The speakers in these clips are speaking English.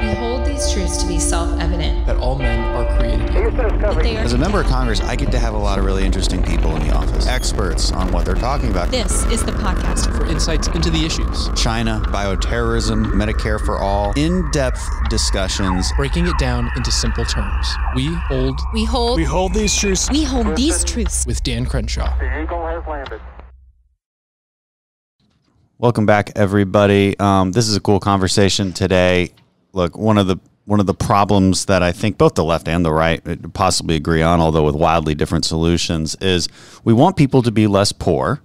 We hold these truths to be self-evident. That all men are created equal. As a member of Congress, I get to have a lot of really interesting people in the office. Experts on what they're talking about. This is the podcast for insights into the issues. China, bioterrorism, Medicare for all. In-depth discussions. Breaking it down into simple terms. We hold these truths. We hold these truths. With Dan Crenshaw. The Eagle has landed. Welcome back, everybody. This is a cool conversation today. Look, one of the problems that I think both the left and the right possibly agree on, although with wildly different solutions, is we want people to be less poor.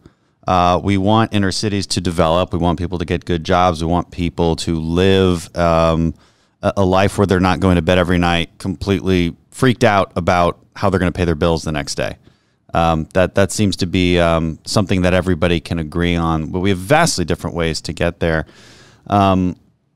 We want inner cities to develop. We want people to get good jobs. We want people to live a life where they're not going to bed every night completely freaked out about how they're going to pay their bills the next day. That seems to be something that everybody can agree on, but we have vastly different ways to get there.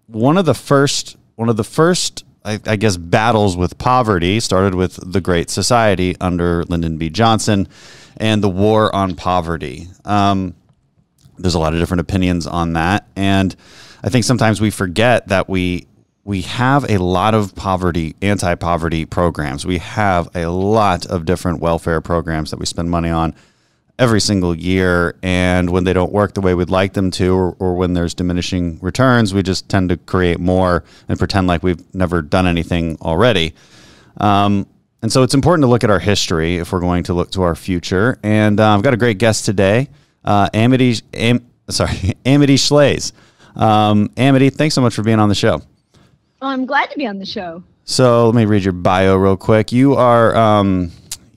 One of the first, I guess, battles with poverty started with the Great Society under Lyndon B. Johnson and the war on poverty. There's a lot of different opinions on that, and I think sometimes we forget that we have a lot of anti-poverty programs. We have a lot of different welfare programs that we spend money on every single year. And when they don't work the way we'd like them to, or when there's diminishing returns, we just tend to create more and pretend like we've never done anything already. And so it's important to look at our history if we're going to look to our future. And I've got a great guest today, Amity Shlaes. Amity, thanks so much for being on the show. Well, I'm glad to be on the show. So let me read your bio real quick. You are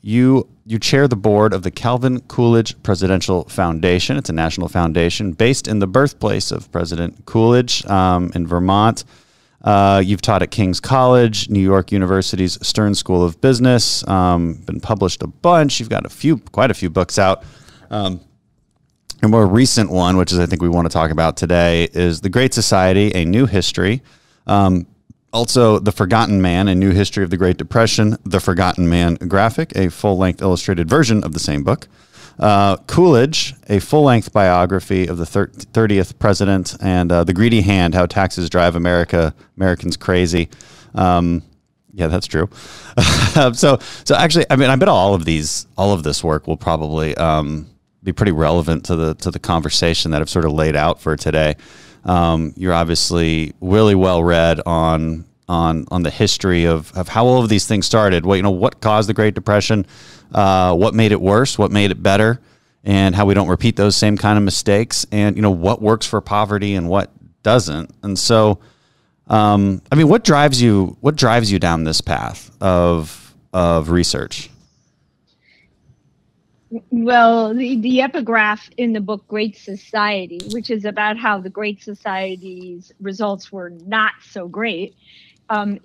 you chair the board of the Calvin Coolidge Presidential Foundation. It's a national foundation based in the birthplace of President Coolidge in Vermont. You've taught at King's College, New York University's Stern School of Business. Been published a bunch. You've got quite a few books out. A more recent one, which is I think we want to talk about today, is The Great Society: A New History. Also, The Forgotten Man, A New History of the Great Depression, The Forgotten Man graphic, a full-length illustrated version of the same book. Coolidge, a full-length biography of the 30th president, and The Greedy Hand, How Taxes Drive Americans Crazy. Yeah, that's true. So actually, I mean, I bet all of this work will probably be pretty relevant to the conversation that I've sort of laid out for today. You're obviously really well read on the history of how all of these things started. What caused the Great Depression, what made it worse, what made it better, and how we don't repeat those same kind of mistakes, and what works for poverty and what doesn't. And so, I mean, what drives you down this path of research? Well, the epigraph in the book Great Society, which is about how the Great Society's results were not so great,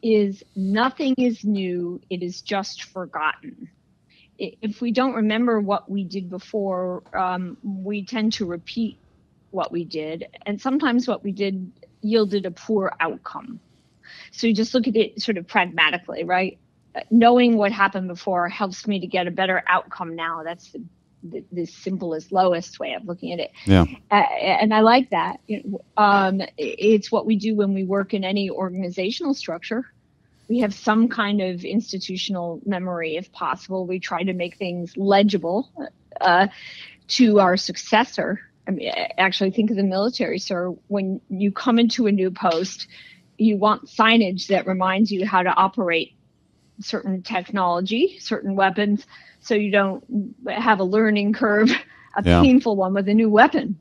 is nothing is new, it is just forgotten. If we don't remember what we did before, we tend to repeat what we did, and sometimes what we did yielded a poor outcome. So you just look at it sort of pragmatically, right? Knowing what happened before helps me to get a better outcome now. That's the simplest, lowest way of looking at it. Yeah. And I like that. It's what we do when we work in any organizational structure. We have some kind of institutional memory, if possible. We try to make things legible to our successor. I mean, actually, think of the military, sir. When you come into a new post, you want signage that reminds you how to operate certain technology, certain weapons, so you don't have a learning curve, painful one with a new weapon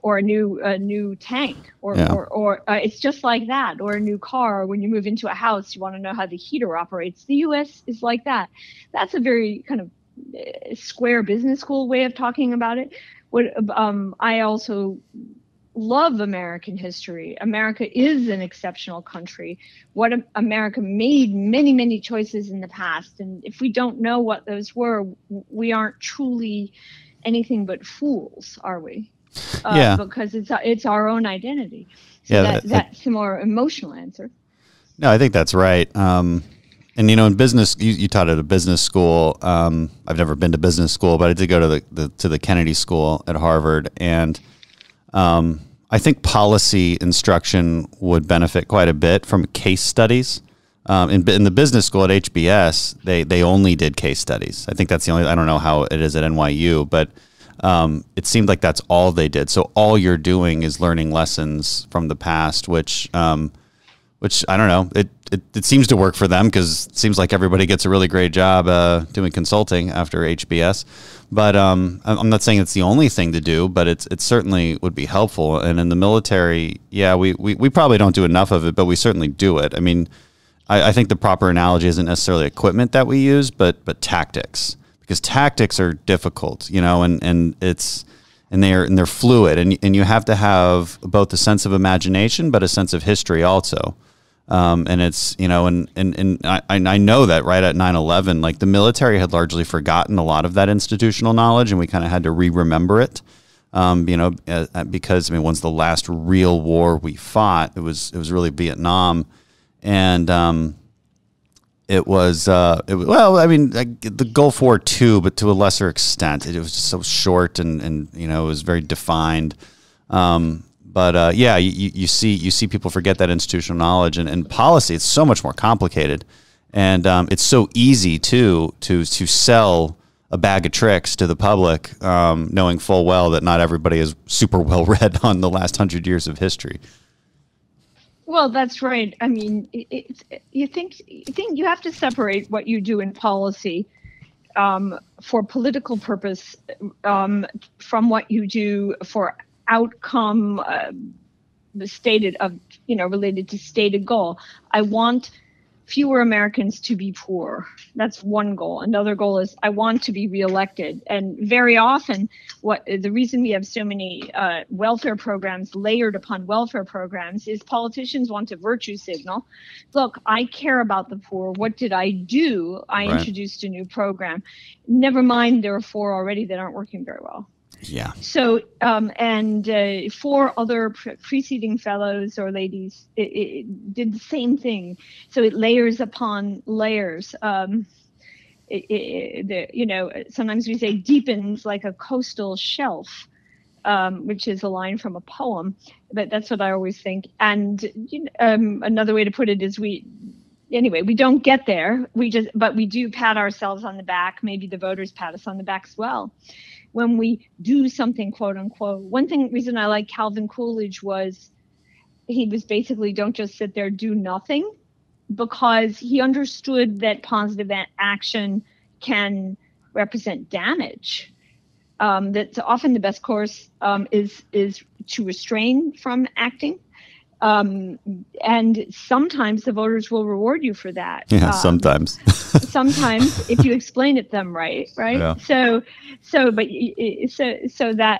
or a new tank or it's just like that, or a new car. When you move into a house, you want to know how the heater operates. The U.S. is like that. That's a very kind of square business school way of talking about it. I also love American history. America is an exceptional country. America made many, many choices in the past. And if we don't know what those were, we aren't truly anything but fools, are we? Because it's our own identity. So that's a more emotional answer. No, I think that's right. And, in business, you taught at a business school. I've never been to business school, but I did go to the Kennedy School at Harvard. And I think policy instruction would benefit quite a bit from case studies. In the business school at HBS, they only did case studies. I think that's the only, I don't know how it is at NYU, but it seemed like that's all they did. So all you're doing is learning lessons from the past, which I don't know, it seems to work for them because it seems like everybody gets a really great job doing consulting after HBS. But I'm not saying it's the only thing to do, but it certainly would be helpful. And in the military, yeah, we probably don't do enough of it, but we certainly do it. I mean, I think the proper analogy isn't necessarily equipment that we use, but tactics, because tactics are difficult, you know, and they're fluid, and you have to have both a sense of imagination but a sense of history also. And it's, you know, and I know that right at 9/11, like the military had largely forgotten a lot of that institutional knowledge, and we kind of had to remember it. You know, because I mean, when's the last real war we fought? It was really Vietnam, and it was well, I mean, the Gulf War too, but to a lesser extent. It was just so short, and you know, it was very defined. But yeah, you see people forget that institutional knowledge, and policy. It's so much more complicated, and it's so easy to sell a bag of tricks to the public, knowing full well that not everybody is super well read on the last 100 years of history. Well, that's right. I mean, you think you have to separate what you do in policy for political purpose from what you do for outcome stated of, you know, related to stated goal. I want fewer Americans to be poor. That's one goal. Another goal is I want to be reelected. And very often, the reason we have so many welfare programs layered upon welfare programs is politicians want to virtue signal. Look, I care about the poor. What did I do? I introduced a new program. Never mind, there are 4 already that aren't working very well. Yeah. So, and 4 other preceding fellows or ladies it did the same thing. So it layers upon layers. You know, sometimes we say deepens like a coastal shelf, which is a line from a poem. But that's what I always think. And another way to put it is we don't get there. But we do pat ourselves on the back. Maybe the voters pat us on the back as well when we do something, quote unquote. One reason I like Calvin Coolidge was he was basically don't just sit there, do nothing, because he understood that positive action can represent damage. That's often the best course is to restrain from acting. And sometimes the voters will reward you for that. Yeah, sometimes. Sometimes if you explain it them right? Yeah. So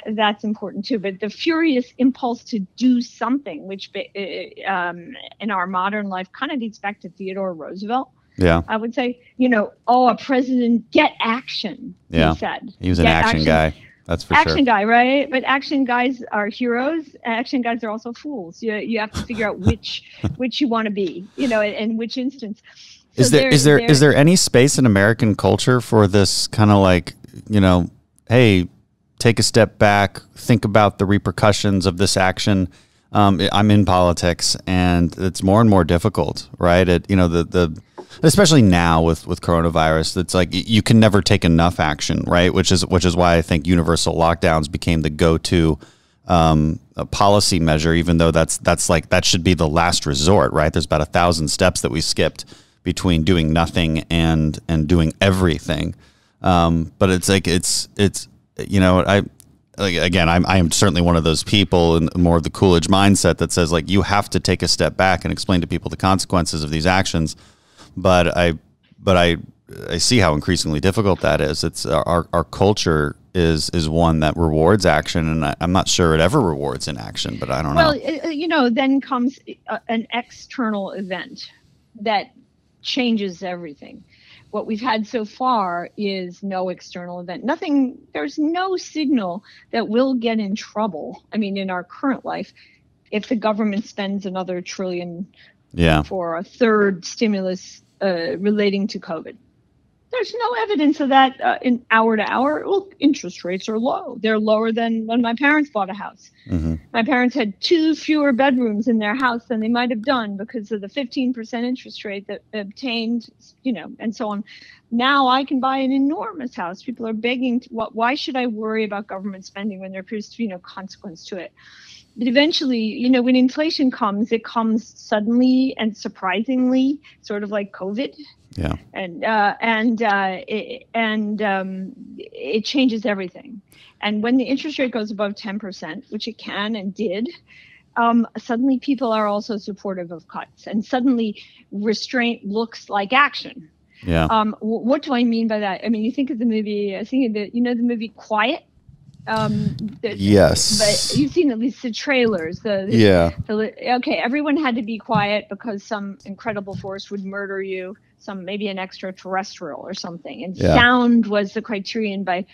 that's important too. But the furious impulse to do something, which in our modern life kind of dates back to Theodore Roosevelt. Yeah, I would say, you know, a president, get action. Yeah, he said he was an action guy. That's for sure. Action guy, right? But action guys are heroes. Action guys are also fools. You have to figure out which you want to be, you know, in which instance. So is there any space in American culture for this kind of like, you know, hey, take a step back, think about the repercussions of this action. I'm in politics, and it's more and more difficult, right? Especially now with coronavirus, it's like you can never take enough action, right? Which is why I think universal lockdowns became the go-to a policy measure, even though that's like that should be the last resort, right? There's about 1,000 steps that we skipped between doing nothing and doing everything. But it's like it's you know, I am certainly one of those people in more of the Coolidge mindset that says like you have to take a step back and explain to people the consequences of these actions. But I see how increasingly difficult that is. It's our culture is one that rewards action, and I'm not sure it ever rewards inaction. But I don't know. Well, you know, then comes an external event that changes everything. What we've had so far is no external event. Nothing, there's no signal that we'll get in trouble. I mean, in our current life, if the government spends another $1 trillion for a third stimulus relating to COVID. There's no evidence of that in hour to hour. Look, interest rates are low. They're lower than when my parents bought a house. Mm-hmm. My parents had 2 fewer bedrooms in their house than they might have done because of the 15% interest rate that obtained, and so on. Now I can buy an enormous house. People are begging. Why should I worry about government spending when there appears to be no consequence to it? But eventually, when inflation comes, it comes suddenly and surprisingly, sort of like COVID. Yeah. It changes everything. And when the interest rate goes above 10%, which it can and did, suddenly people are also supportive of cuts. And suddenly restraint looks like action. Yeah. What do I mean by that? I mean, you think of the movie, the movie Quiet? Yes. But you've seen at least the trailers. Okay, everyone had to be quiet because some incredible force would murder you, maybe an extraterrestrial or something. And sound was the criterion by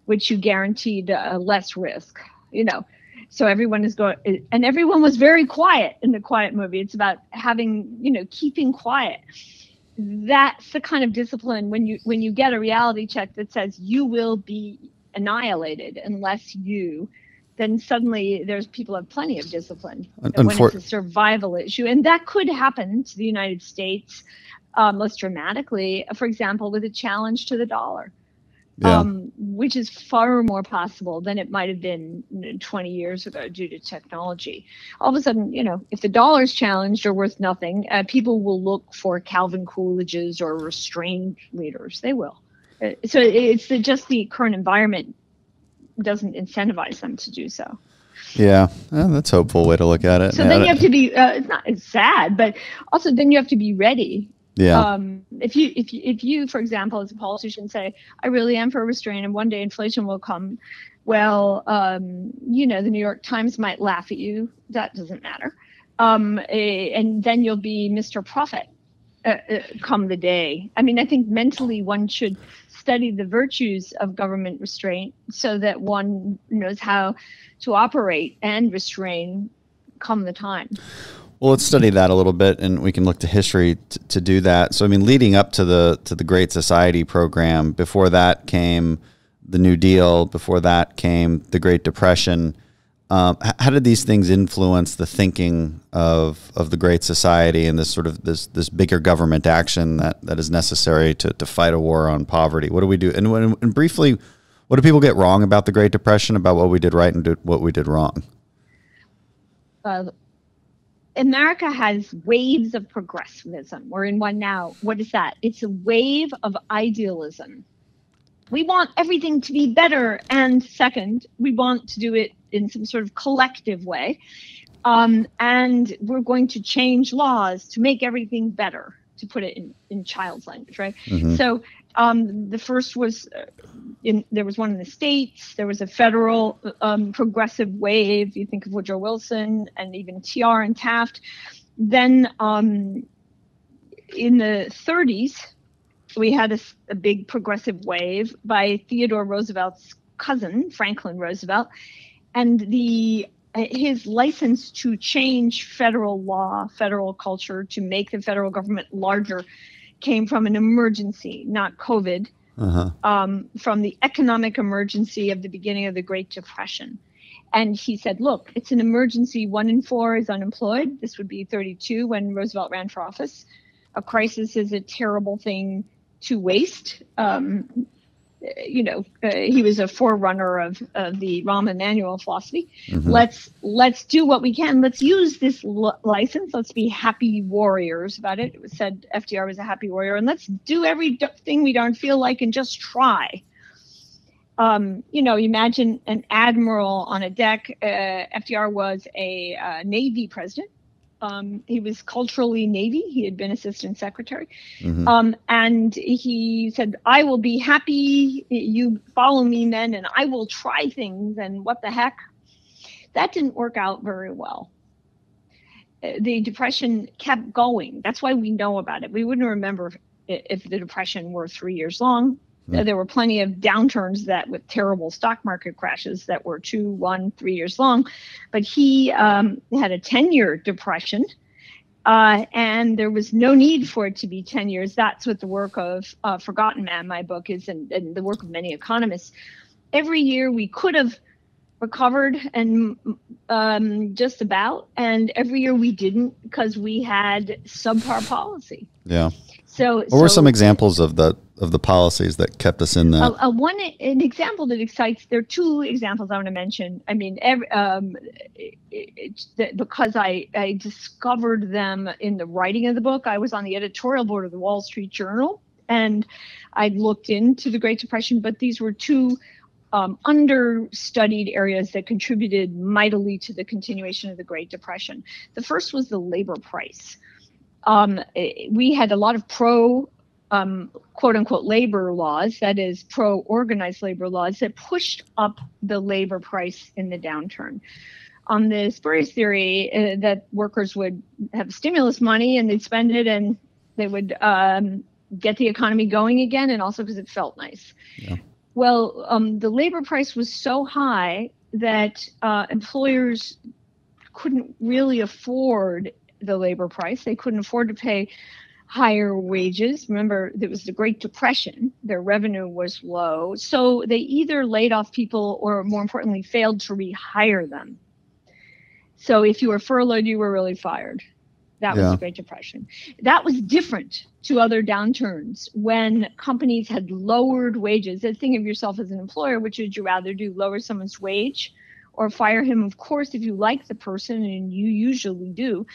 which you guaranteed less risk, So everyone is going, and everyone was very quiet in the Quiet movie. It's about having, keeping quiet. That's the kind of discipline when you get a reality check that says you will be annihilated unless then suddenly there's people have plenty of discipline when it's a survival issue. And that could happen to the United States most dramatically, for example, with a challenge to the dollar, which is far more possible than it might have been 20 years ago due to technology. All of a sudden, if the dollar's challenged or worth nothing, people will look for Calvin Coolidges or restrained leaders. They will. So it's just the current environment doesn't incentivize them to do so. Yeah, that's a hopeful way to look at it. So then you have to be. It's sad, but also then you have to be ready. Yeah. If you, for example, as a politician, say, "I really am for restraint, and one day inflation will come," well, the New York Times might laugh at you. That doesn't matter, and then you'll be Mr. Prophet. Come the day. I mean, I think mentally one should study the virtues of government restraint so that one knows how to operate and restrain come the time. Well, let's study that a little bit, and we can look to history to do that. So, I mean, leading up to the Great Society program, before that came the New Deal, before that came the Great Depression. How did these things influence the thinking of the Great Society and this sort of this bigger government action that is necessary to fight a war on poverty? What do we do? And briefly, what do people get wrong about the Great Depression, about what we did right and what we did wrong? America has waves of progressivism. We're in one now. What is that? It's a wave of idealism. We want everything to be better. And second, we want to do it in some sort of collective way. And we're going to change laws to make everything better, to put it in child's language, right? Mm-hmm. So the first was, there was one in the States. There was a federal progressive wave. You think of Woodrow Wilson and even TR and Taft. Then in the 30s, we had a big progressive wave by Theodore Roosevelt's cousin, Franklin Roosevelt, and his license to change federal law, federal culture, to make the federal government larger came from an emergency, not COVID, from the economic emergency of the beginning of the Great Depression. And he said, look, it's an emergency. 1 in 4 is unemployed. This would be 32 when Roosevelt ran for office. A crisis is a terrible thing to waste. He was a forerunner of the Rahm Emanuel philosophy. Mm-hmm. Let's do what we can. Let's use this license. Let's be happy warriors about it. It was said FDR was a happy warrior, and let's do everything we don't feel like and just try. Imagine an admiral on a deck. FDR was a Navy president. He was culturally Navy. He had been assistant secretary. Mm-hmm. And he said, I will be happy. You follow me, men, and I will try things. And what the heck? That didn't work out very well. The Depression kept going. That's why we know about it. We wouldn't remember if the Depression were 3 years long. There were plenty of downturns with terrible stock market crashes that were 2, 1, 3 years long. But he had a 10-year depression. And there was no need for it to be 10 years. That's what the work of Forgotten Man, my book, is, and the work of many economists. Every year we could have recovered, and just about, and every year we didn't because we had subpar policy. Yeah. So what were some examples of the policies that kept us in that? An example that excites. There are two examples I want to mention. I mean, because I discovered them in the writing of the book. I was on the editorial board of the Wall Street Journal, and I looked into the Great Depression. But these were two understudied areas that contributed mightily to the continuation of the Great Depression. The first was the labor price. We had a lot of pro, quote unquote, labor laws, that is pro-organized labor laws, that pushed up the labor price in the downturn. On the spurious theory that workers would have stimulus money and they'd spend it and they would get the economy going again, and also because it felt nice. Yeah. Well, the labor price was so high that employers couldn't really afford the labor price. They couldn't afford to pay higher wages. Remember, there was the Great Depression. Their revenue was low. So they either laid off people or, more importantly, failed to rehire them. So if you were furloughed, you were really fired. That was the Great Depression. That was different to other downturns when companies had lowered wages. Think of yourself as an employer. Which would you rather do, lower someone's wage or fire him? Of course, if you like the person, and you usually do,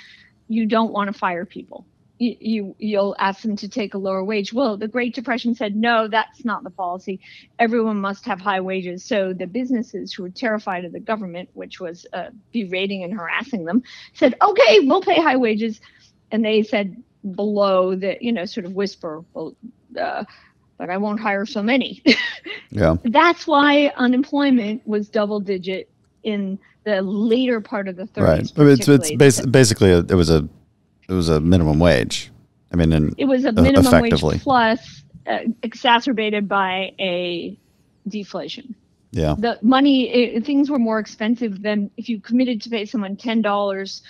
you don't want to fire people. You'll ask them to take a lower wage. Well, the Great Depression said, no, that's not the policy. Everyone must have high wages. So the businesses who were terrified of the government, which was berating and harassing them, said, okay, we'll pay high wages. And they said below the, sort of whisper, well, but I won't hire so many. Yeah. That's why unemployment was double digit in the later part of the 30s. Right. I mean, it's basically it was a minimum wage. I mean, it was a minimum wage plus exacerbated by a deflation. Yeah. The money, things were more expensive than if you committed to pay someone $10.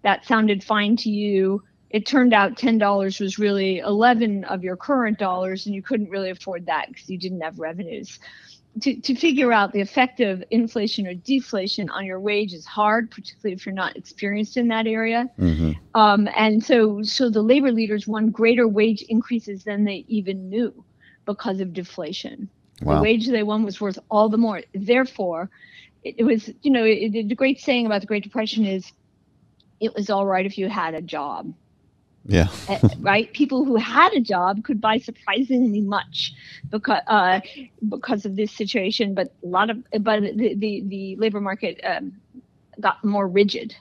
That sounded fine to you. It turned out $10 was really 11 of your current dollars, and you couldn't really afford that because you didn't have revenues. To figure out the effect of inflation or deflation on your wage is hard, particularly if you're not experienced in that area. Mm-hmm. And so the labor leaders won greater wage increases than they even knew because of deflation. Wow. The wage they won was worth all the more. Therefore, it was, the great saying about the Great Depression is, it was all right if you had a job. Yeah. Right. People who had a job could buy surprisingly much because of this situation. But the labor market got more rigid.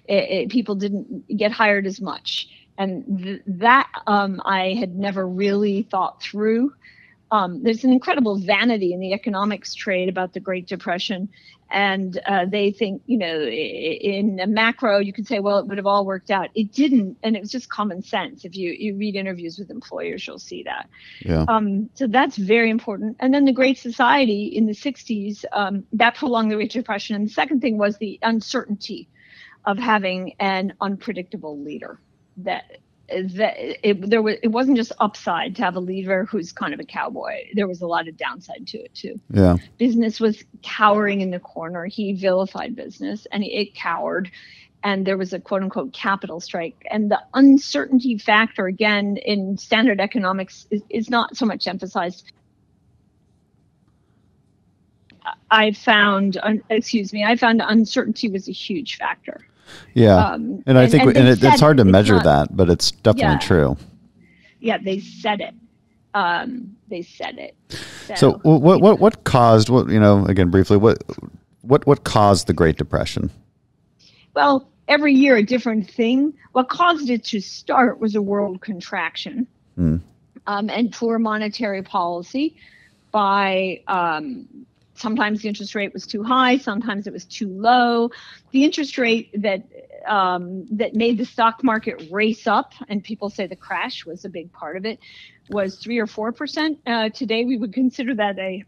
People didn't get hired as much. And that I had never really thought through. There's an incredible vanity in the economics trade about the Great Depression. And they think, in a macro, you could say, well, it would have all worked out. It didn't. And it was just common sense. If you read interviews with employers, you'll see that. Yeah. So that's very important. And then the Great Society in the 60s, that prolonged the Great Depression. And the second thing was the uncertainty of having an unpredictable leader. It wasn't just upside to have a leader who's kind of a cowboy. There was a lot of downside to it too. Yeah. Business was cowering in the corner. He vilified business and it cowered. And there was a quote unquote capital strike. And the uncertainty factor, again, in standard economics is not so much emphasized. I found uncertainty was a huge factor. Yeah, and I think it's hard to measure that, but it's definitely true. Yeah, they said it. So what caused again briefly what caused the Great Depression? Well, every year a different thing. What caused it to start was a world contraction and poor monetary policy by. Sometimes the interest rate was too high. Sometimes it was too low. The interest rate that that made the stock market race up, and people say the crash was a big part of it, was 3 or 4%. Today, we would consider that a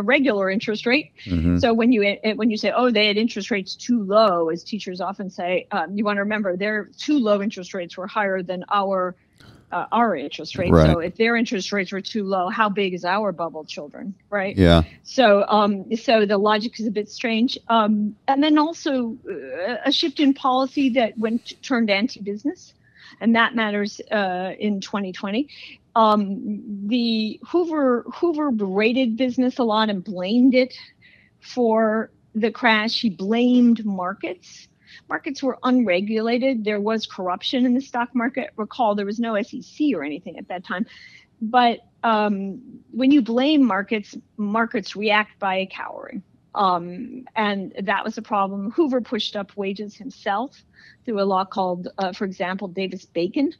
regular interest rate. Mm-hmm. So when you say, oh, they had interest rates too low, as teachers often say, you want to remember their too low interest rates were higher than our interest rates. Right. So if their interest rates were too low, how big is our bubble, children? Right. Yeah. So so the logic is a bit strange. And then also a shift in policy that turned anti-business, and that matters in 2020. The Hoover berated business a lot and blamed it for the crash. He blamed markets. Markets were unregulated. There was corruption in the stock market. Recall, there was no SEC or anything at that time. But when you blame markets, markets react by cowering. And that was a problem. Hoover pushed up wages himself through a law called, for example, Davis-Bacon,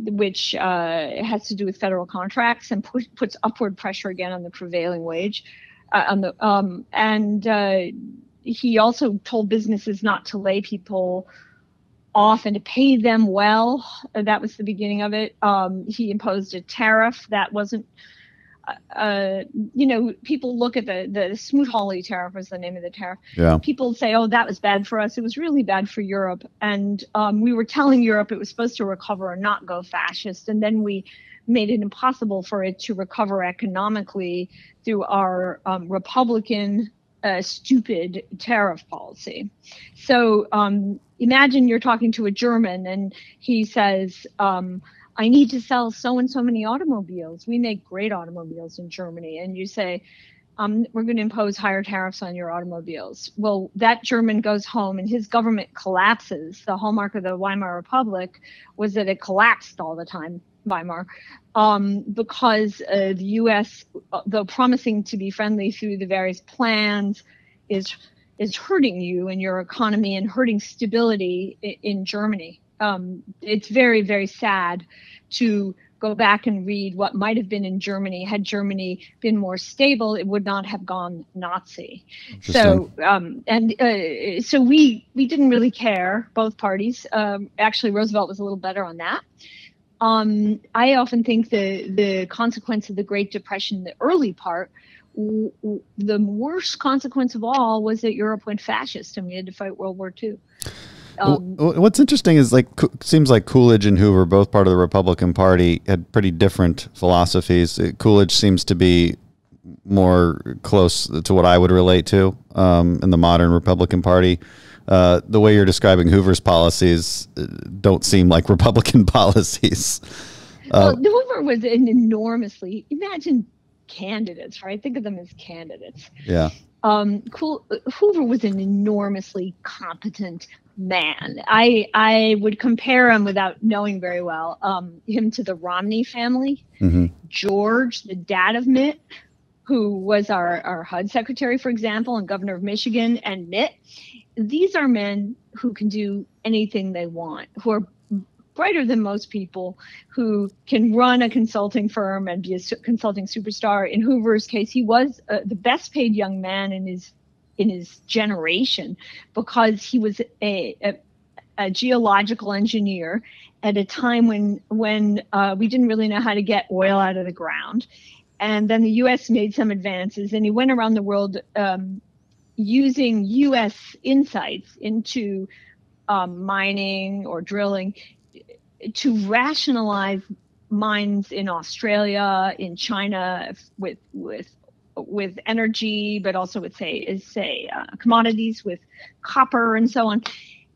which has to do with federal contracts and puts upward pressure again on the prevailing wage. He also told businesses not to lay people off and to pay them well. That was the beginning of it. He imposed a tariff that wasn't, people look at the Smoot-Hawley tariff was the name of the tariff. Yeah. People say, oh, that was bad for us. It was really bad for Europe. And we were telling Europe it was supposed to recover and not go fascist. And then we made it impossible for it to recover economically through our Republican stupid tariff policy. So imagine you're talking to a German and he says, I need to sell so and so many automobiles. We make great automobiles in Germany. And you say, we're going to impose higher tariffs on your automobiles. Well, that German goes home and his government collapses. The hallmark of the Weimar Republic was that it collapsed all the time, Weimar, because the U.S., though promising to be friendly through the various plans, is hurting you and your economy and hurting stability in Germany. It's very, very sad to go back and read what might have been in Germany. Had Germany been more stable, it would not have gone Nazi. So, so we didn't really care, both parties. Actually, Roosevelt was a little better on that. I often think the consequence of the Great Depression, the early part, the worst consequence of all was that Europe went fascist and we had to fight World War II. What's interesting is seems like Coolidge and Hoover, both part of the Republican Party, had pretty different philosophies. Coolidge seems to be more close to what I would relate to in the modern Republican Party. The way you're describing Hoover's policies don't seem like Republican policies. Well, Hoover was an enormously, imagine candidates, right? Think of them as candidates. Yeah. Hoover was an enormously competent man. I would compare him, without knowing very well, him to the Romney family. Mm-hmm. George, the dad of Mitt, who was our HUD secretary, for example, and governor of Michigan, and Mitt. These are men who can do anything they want, who are brighter than most people, who can run a consulting firm and be a consulting superstar. In Hoover's case, he was the best paid young man in his generation because he was a geological engineer at a time when we didn't really know how to get oil out of the ground. And then the U.S. made some advances, and he went around the world using U.S. insights into mining or drilling to rationalize mines in Australia, in China, with energy, but also with say commodities, with copper and so on.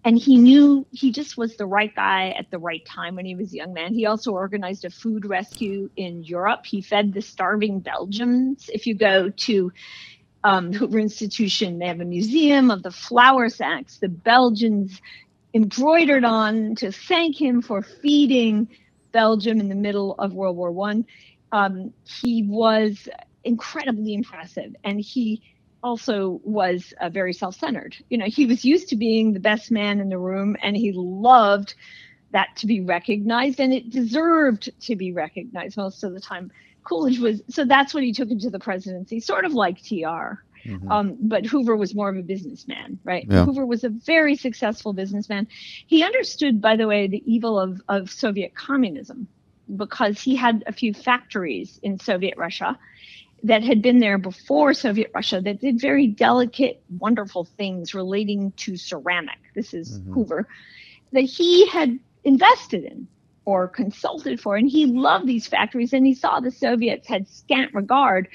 And he knew he just was the right guy at the right time when he was a young man. He also organized a food rescue in Europe. He fed the starving Belgians. If you go to Hoover Institution, they have a museum of the flour sacks the Belgians embroidered on to thank him for feeding Belgium in the middle of World War I. He was incredibly impressive, and he also was very self-centered. He was used to being the best man in the room, and he loved that to be recognized, and it deserved to be recognized most of the time. Coolidge was, so that's what he took into the presidency, sort of like TR. But Hoover was more of a businessman, right? Yeah. Hoover was a very successful businessman. He understood, by the way, the evil of Soviet communism, because he had a few factories in Soviet Russia that had been there before Soviet Russia that did very delicate, wonderful things relating to ceramic. This is Hoover, that he had invested in or consulted for. And he loved these factories, and he saw the Soviets had scant regard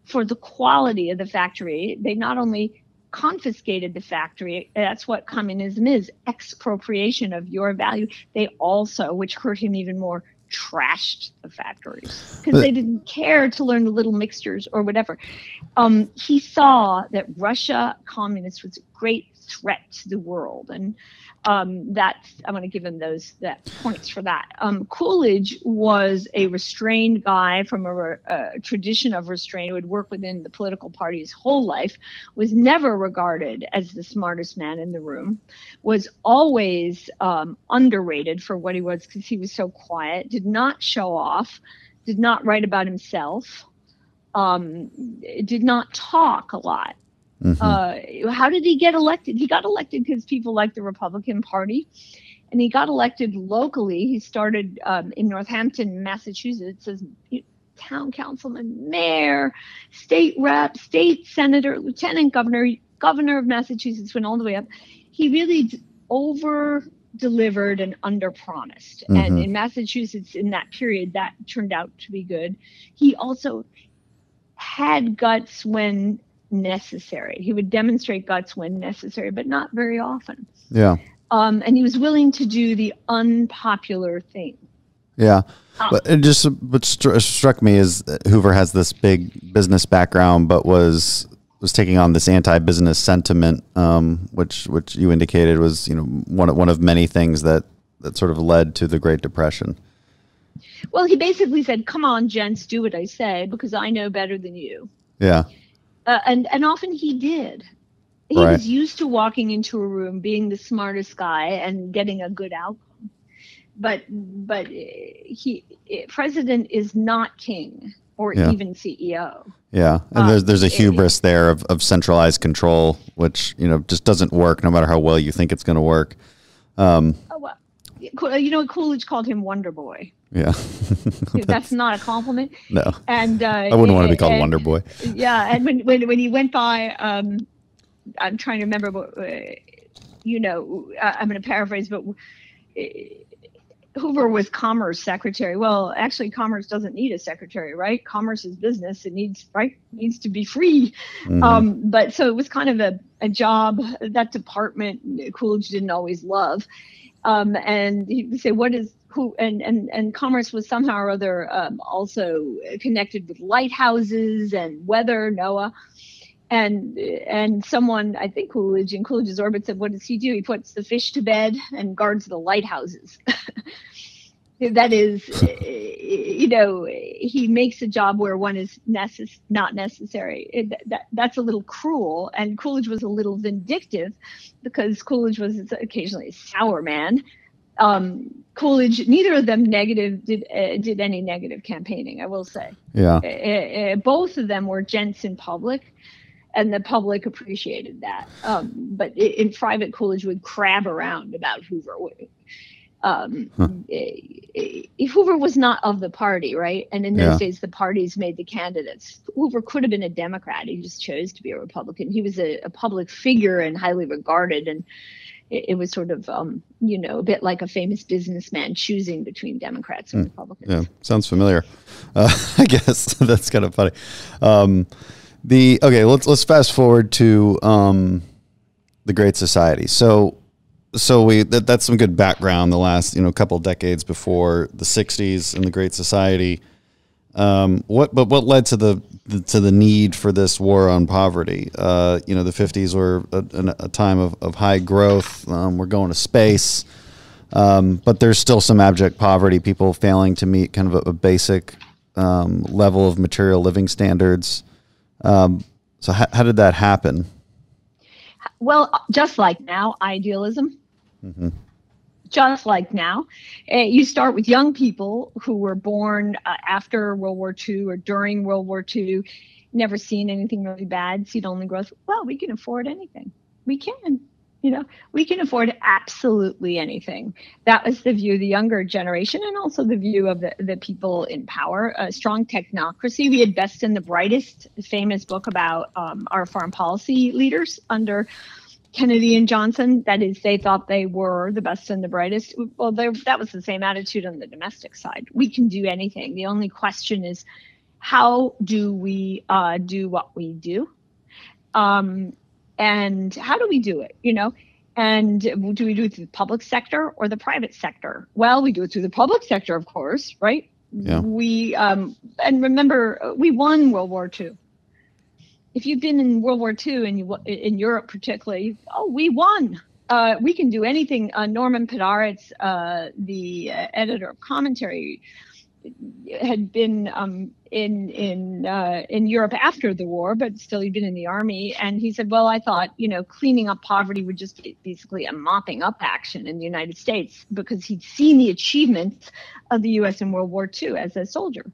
for the quality of the factory. They not only confiscated the factory, that's what communism is, expropriation of your value. They also, which hurt him even more, trashed the factories because they didn't care to learn the little mixtures or whatever. He saw that Russia communist was a great threat to the world, and that's, I'm going to give him that points for that. Coolidge was a restrained guy from a tradition of restraint who had worked within the political party his whole life, was never regarded as the smartest man in the room, was always underrated for what he was because he was so quiet, did not show off, did not write about himself, did not talk a lot. How did he get elected? He got elected because people liked the Republican Party, and he got elected locally. He started in Northampton, Massachusetts, as town councilman, mayor, state rep, state senator, lieutenant governor, governor of Massachusetts, went all the way up. He really over-delivered and under-promised. And in Massachusetts, in that period, that turned out to be good. He also had guts when necessary. He would demonstrate guts when necessary, but not very often. Yeah. And he was willing to do the unpopular thing. Yeah. But it just what struck me is that Hoover has this big business background, but was taking on this anti-business sentiment, which you indicated was, one of many things that sort of led to the Great Depression. Well, he basically said, "Come on, gents, do what I say because I know better than you." Yeah. And often he did. He was used to walking into a room, being the smartest guy, and getting a good outcome. But president is not king or even CEO. Yeah, and there's a hubris there of centralized control, which just doesn't work no matter how well you think it's going to work. Coolidge called him Wonder Boy. Yeah. That's not a compliment. No. And I wouldn't want to be called Wonder Boy. Yeah, and when he went by, I'm trying to remember, but I'm going to paraphrase, but Hoover was Commerce Secretary. Well, actually, Commerce doesn't need a secretary, right? Commerce is business. It needs to be free. But so it was kind of a job, that department Coolidge didn't always love. And he would say, and Commerce was somehow or other also connected with lighthouses and weather, NOAA. And someone, I think Coolidge, in Coolidge's orbit said, what does he do? He puts the fish to bed and guards the lighthouses. That is, he makes a job where one is not necessary. That's a little cruel. And Coolidge was a little vindictive because Coolidge was occasionally a sour man. Coolidge, neither of them did any negative campaigning, I will say. Yeah. Both of them were gents in public, and the public appreciated that. But in private, Coolidge would crab around about Hoover. Hoover was not of the party, right? And in those days, the parties made the candidates. Hoover could have been a Democrat. He just chose to be a Republican. He was a public figure and highly regarded, and it was sort of, a bit like a famous businessman choosing between Democrats and Republicans. Yeah, sounds familiar. I guess that's kind of funny. Let's fast forward to the Great Society. So that's some good background. The last couple decades before the '60s and the Great Society. What led to the need for this war on poverty? The '50s were a time of high growth. We're going to space, but there's still some abject poverty. People failing to meet kind of a basic level of material living standards. So how did that happen? Well, just like now, idealism. Just like now, you start with young people who were born after World War II or during World War II, never seen anything really bad, seen only growth. Well, we can afford anything. We can. We can afford absolutely anything. That was the view of the younger generation, and also the view of the people in power. A strong technocracy. We had best and the brightest, famous book about our foreign policy leaders under Kennedy and Johnson. That is, they thought they were the best and the brightest. Well, that was the same attitude on the domestic side. We can do anything. The only question is, how do we do what we do? And how do we do it, And do we do it through the public sector or the private sector? Well, we do it through the public sector, of course, right? Yeah. We and remember, we won World War II. If you've been in World War II and in Europe particularly, we won. We can do anything. Norman Podhoretz, the editor of Commentary, had been in Europe after the war, but still he'd been in the army. And he said, well, I thought, cleaning up poverty would just be basically a mopping up action in the United States, because he'd seen the achievements of the U.S. in World War II as a soldier.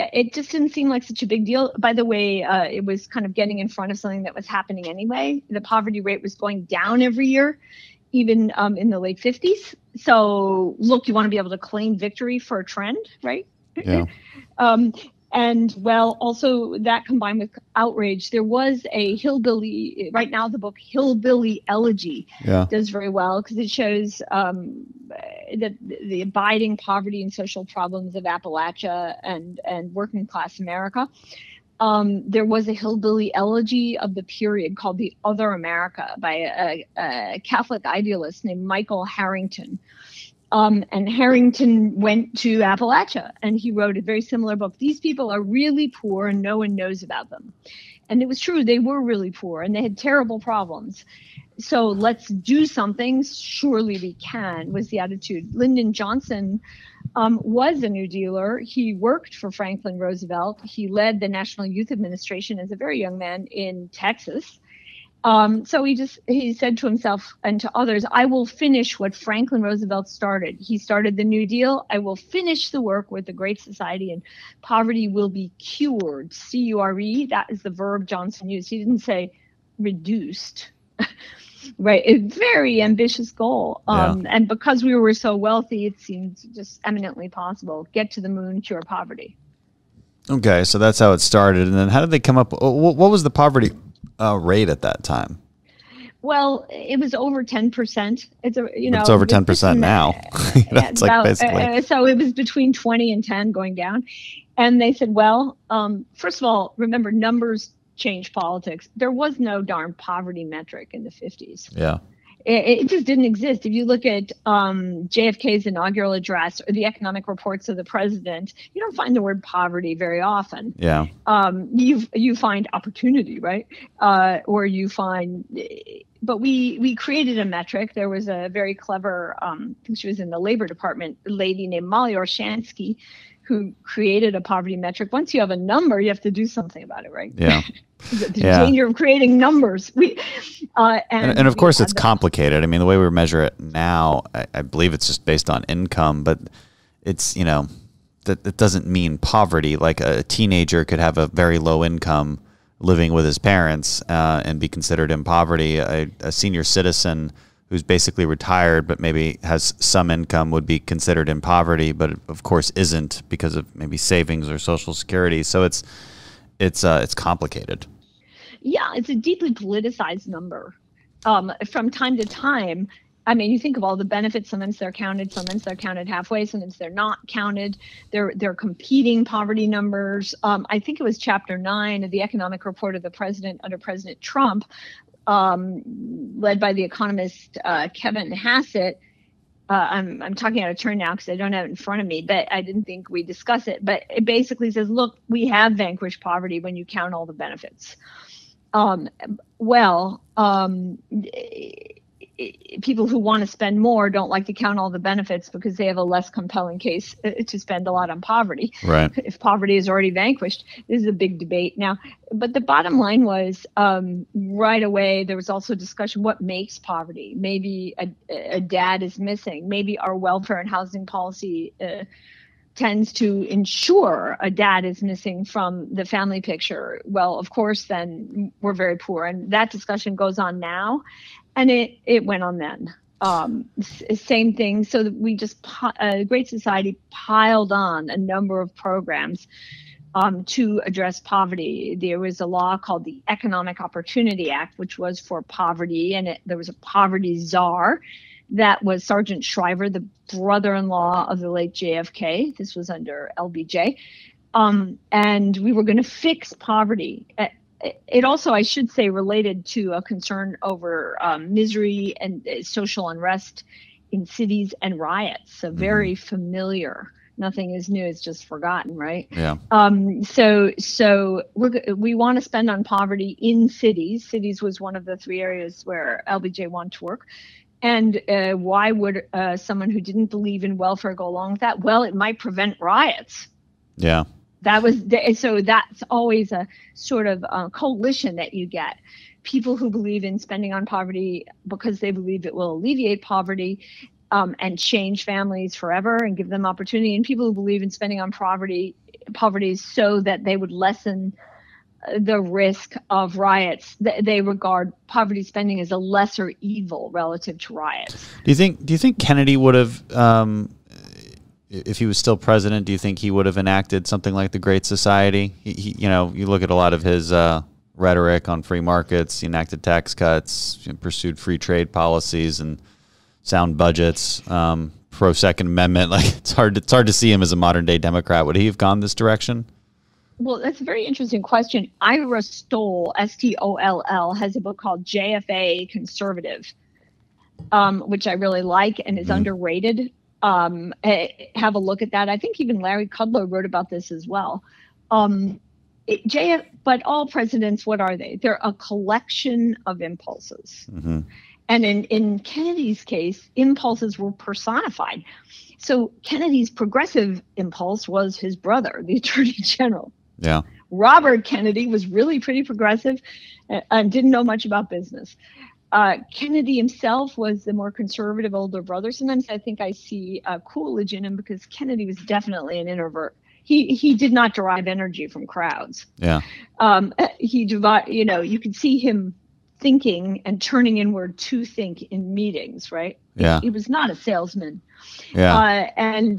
It just didn't seem like such a big deal. By the way, it was kind of getting in front of something that was happening anyway. The poverty rate was going down every year, even in the late 50s. So look, you want to be able to claim victory for a trend, right? Yeah. And well, also that combined with outrage, there was a hillbilly, right now the book Hillbilly Elegy does very well, because it shows that the abiding poverty and social problems of Appalachia and working class America. There was a hillbilly elegy of the period called The Other America by a Catholic idealist named Michael Harrington. And Harrington went to Appalachia and he wrote a very similar book. These people are really poor and no one knows about them. And it was true. They were really poor and they had terrible problems. So let's do something. Surely we can, was the attitude. Lyndon Johnson was a New Dealer. He worked for Franklin Roosevelt. He led the National Youth Administration as a very young man in Texas. So he said to himself and to others, I will finish what Franklin Roosevelt started. He started the New Deal. I will finish the work with the Great Society and poverty will be cured. C-U-R-E, that is the verb Johnson used. He didn't say reduced. Right. A very ambitious goal. And because we were so wealthy, it seemed just eminently possible. Get to the moon, cure poverty. Okay. So that's how it started. And then how did they come up? What was the poverty rate at that time? Well, it was over 10%. It's over 10% now. That's like basically. So it was between 20 and 10 going down. And they said, well, first of all, remember, numbers change politics. There was no darn poverty metric in the 50s. Yeah. It just didn't exist. If you look at JFK's inaugural address or the economic reports of the president, you don't find the word poverty very often. Yeah. You find opportunity, right? Or you find, but we created a metric. There was a very clever, I think she was in the Labor Department, a lady named Molly Orshansky, who created a poverty metric. Once you have a number, you have to do something about it, right? Yeah. The danger of creating numbers. And of course, it's complicated. I mean, the way we measure it now, I believe it's just based on income, but it's, that doesn't mean poverty. Like a teenager could have a very low income living with his parents and be considered in poverty. A senior citizen who's basically retired but maybe has some income would be considered in poverty, but of course isn't because of maybe savings or Social Security. So it's complicated. Yeah, it's a deeply politicized number. From time to time, I mean, you think of all the benefits. Sometimes they're counted halfway. Sometimes they're not counted. They're competing poverty numbers. I think it was Chapter 9 of the Economic Report of the President under President Trump, led by the economist Kevin Hassett. I'm talking out of turn now because I don't have it in front of me, but I didn't think we discuss it. But it basically says, look, we have vanquished poverty when you count all the benefits. People who want to spend more don't like to count all the benefits because they have a less compelling case to spend a lot on poverty. Right. If poverty is already vanquished, this is a big debate now. But the bottom line was right away, there was also discussion, what makes poverty? Maybe a dad is missing. Maybe our welfare and housing policy tends to ensure a dad is missing from the family picture, well, of course, then we're very poor. And that discussion goes on now, and it went on then. Same thing. So that we just, Great Society piled on a number of programs to address poverty. There was a law called the Economic Opportunity Act, which was for poverty, and there was a poverty czar. That was Sergeant Shriver, the brother-in-law of the late JFK. This was under LBJ. And we were going to fix poverty. It also, I should say, related to a concern over misery and social unrest in cities and riots. So very familiar. Nothing is new, it's just forgotten, right? Yeah. So we want to spend on poverty in cities. Cities was one of the 3 areas where LBJ wanted to work. And why would someone who didn't believe in welfare go along with that? Well, it might prevent riots. Yeah. So that's always a sort of coalition that you get. People who believe in spending on poverty because they believe it will alleviate poverty and change families forever and give them opportunity. And people who believe in spending on poverty so that they would lessen the risk of riots. They regard poverty spending as a lesser evil relative to riots. Do you think Kennedy would have, if he was still president, do you think he would have enacted something like the Great Society? He you look at a lot of his rhetoric on free markets. He enacted tax cuts, pursued free trade policies, and sound budgets. Pro Second Amendment. Like it's hard to see him as a modern day Democrat. Would he have gone this direction? Well, that's a very interesting question. Ira Stoll, Stoll, has a book called JFA Conservative, which I really like and is underrated. Have a look at that. I think even Larry Kudlow wrote about this as well. But all presidents, what are they? They're a collection of impulses. Mm-hmm. And in Kennedy's case, impulses were personified. So Kennedy's progressive impulse was his brother, the Attorney General. Yeah. Robert Kennedy was really pretty progressive and didn't know much about business. Kennedy himself was the more conservative older brother. Sometimes I think I see Coolidge in him because Kennedy was definitely an introvert. He did not derive energy from crowds. Yeah. You could see him thinking and turning inward to think in meetings, right? Yeah. He was not a salesman. Yeah. And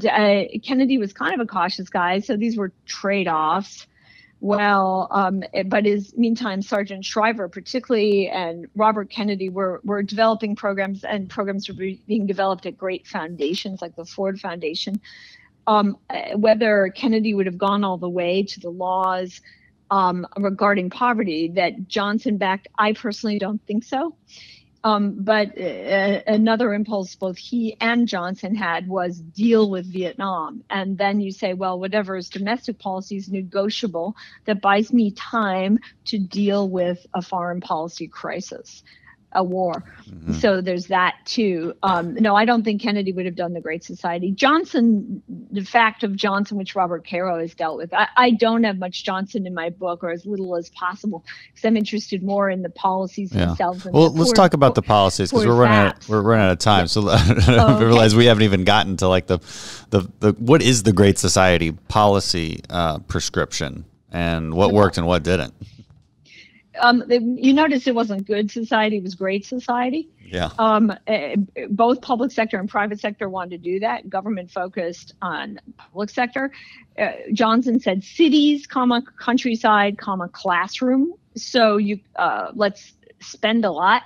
Kennedy was kind of a cautious guy, so these were trade-offs. Well, but meantime, Sergeant Shriver particularly and Robert Kennedy were developing programs, and programs were being developed at great foundations like the Ford Foundation. Whether Kennedy would have gone all the way to the laws regarding poverty that Johnson backed, I personally don't think so. But another impulse both he and Johnson had was deal with Vietnam. And then you say, well, whatever is domestic policy is negotiable. That buys me time to deal with a foreign policy crisis, a war. Mm-hmm. So there's that too. No, I don't think Kennedy would have done the Great Society. Johnson, the fact of Johnson, which Robert Caro has dealt with. I don't have much Johnson in my book, or as little as possible, because I'm interested more in the policies themselves. Well, let's talk about the policies because we're running out of time. So I realize we haven't even gotten to like the what is the Great Society policy prescription and what worked and what didn't. You notice it wasn't good society, it was great society. Yeah. Both public sector and private sector wanted to do that. Government focused on public sector. Johnson said cities, countryside, classroom. So let's spend a lot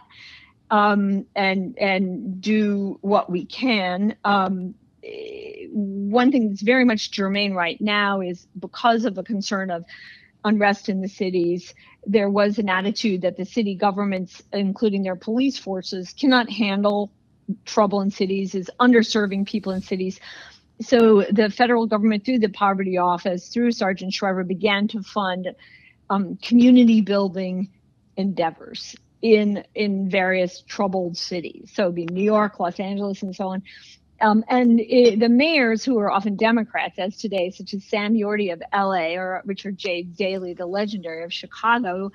and do what we can. One thing that's very much germane right now is because of the concern of unrest in the cities, there was an attitude that the city governments, including their police forces, cannot handle trouble in cities, is underserving people in cities. So the federal government, through the Poverty Office, through Sergeant Shriver, began to fund community building endeavors in various troubled cities. So it'd be New York, Los Angeles, and so on. The mayors, who are often Democrats, as today, such as Sam Yorty of LA or Richard J. Daley, the legendary of Chicago,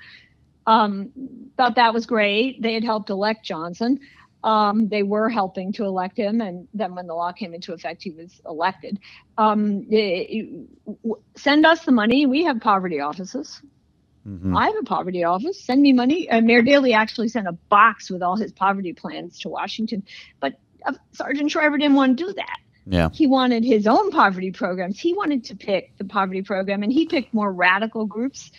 thought that was great. They had helped elect Johnson. They were helping to elect him, and then when the law came into effect, he was elected. Send us the money. We have poverty offices. Mm-hmm. I have a poverty office. Send me money. Mayor Daley actually sent a box with all his poverty plans to Washington, but Sergeant Shriver didn't want to do that. Yeah. He wanted his own poverty programs. He wanted to pick the poverty program, and he picked more radical groups,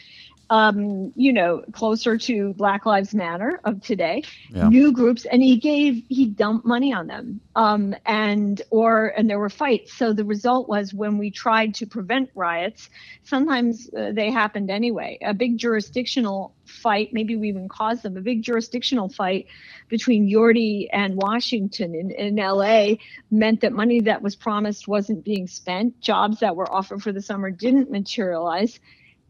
closer to Black Lives Matter of today, new groups, and he dumped money on them. And there were fights. So the result was, when we tried to prevent riots, sometimes they happened anyway. A big jurisdictional fight, maybe we even caused them, a big jurisdictional fight between Yorty and Washington in LA meant that money that was promised wasn't being spent. Jobs that were offered for the summer didn't materialize.